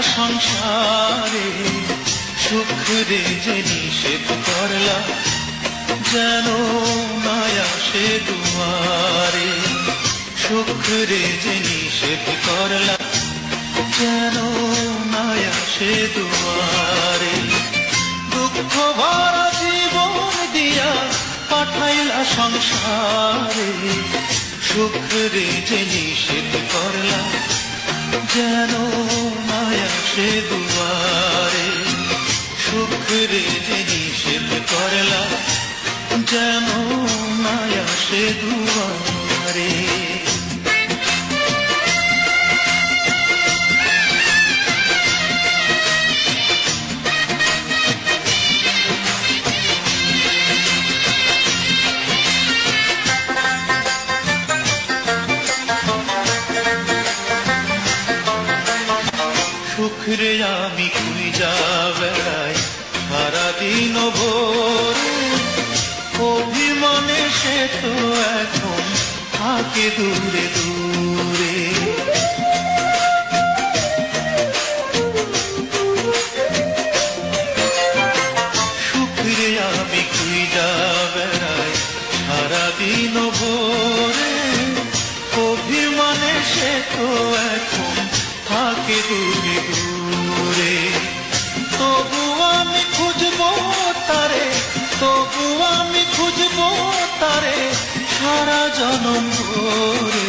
সংসারে সুখ রে যে নিষেধ করলা যেন না আসে দুয়ারে সুখ রে যে নিষেধ করলা যেন না আসে দুয়ারে দুঃখ ভরা জীবন দিয়া পাঠাইলা সংসারে সুখ রে যে নিষেধ করলা যেন না আসে দুয়ারে সুখ রে যে নিষেধ করলা যেন না আসে দুয়ারে সুখ রে আমি খুঁজা বেড়াই সারাদিন ভোরে অভিমানে সে তো এখন থাকে দূরে দূরে সুখ রে আমি খুঁজা বেড়াই সারাদিন ভোরে অভিমানে সে তো এখন থাকে দূরে দূরে তবু আমি খুঁজবো তারে তবু আমি খুঁজবো তারে সারা জনম ধরে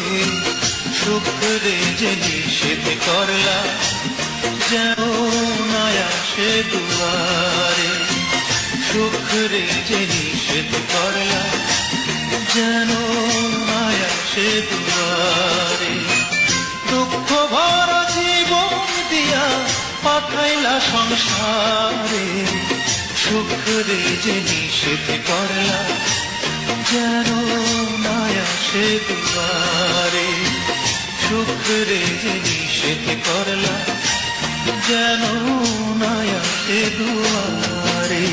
সুখ রে যে নিষেধ করলা যেন না আসে দুয়ারে সুখ রে যে নিষেধ করলা যেন না আসে দুয়ারে দুঃখ ভরা জীবন দিয়া পাঠাইলা সংসারে সুখ রে যে নিষেধ করলা যেন না আসে দুয়ারে সুখ রে যে নিষেধ করলা যেন না আসে দুয়ারে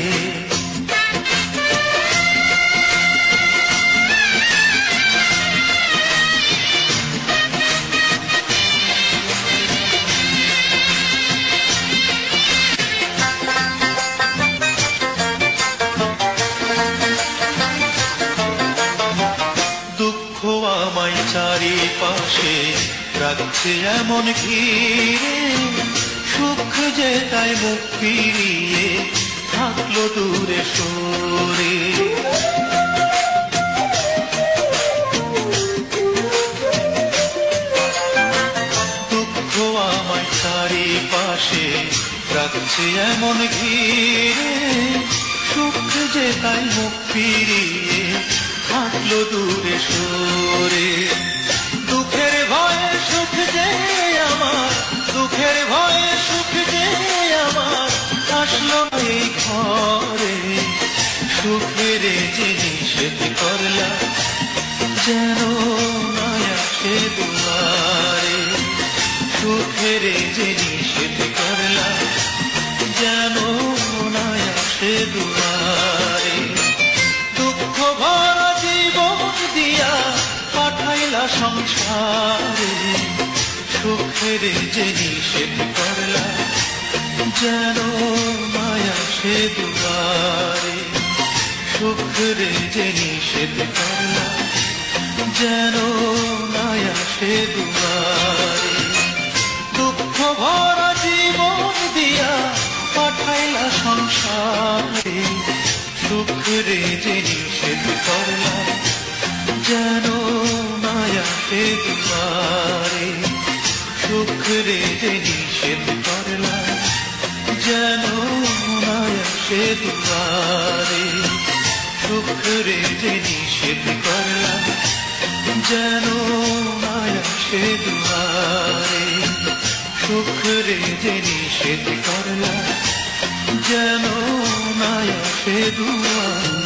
আমায় চারিপাশে রাখছে এমন ঘিরে সুখ যে তাই মুখ ফিরিয়ে থাকলো দূরে সরে দুঃখ আমায় চারিপাশে রাখছে এমন ঘিরে সুখ যে তাই মুখ ফিরিয়ে থাকলো দূরে সরে দুঃখের ভয়ে সুখ যে আমার দুঃখের ভয়ে সুখ যে আমার আসলো এই ঘরে সুখের যে নিষেধ করলা যেন না আসে দুয়ারে সুখের যে নিষেধ করলা যেন না আসে দুয়ারে দুঃখ ভরা দিয়া পাঠাইলা সংসারে সুখের যে নিষেধ করলা যেন না আসে দুয়ারে সুখের যে নিষেধ করলা যেন না আসে দুয়ারে দুঃখ ভরা জীবন দিয়া পাঠাইলা সংসারে সুখের যে নিষেধ করলা যেন না আসে দুয়ারে সুখ রে যে নিষেধ করলা যেন না আসে দুয়ারে সুখ রে যে নিষেধ করলা যেন না আসে দুয়ারে সুখ রে যে নিষেধ করলা যেন না আসে দুয়ারে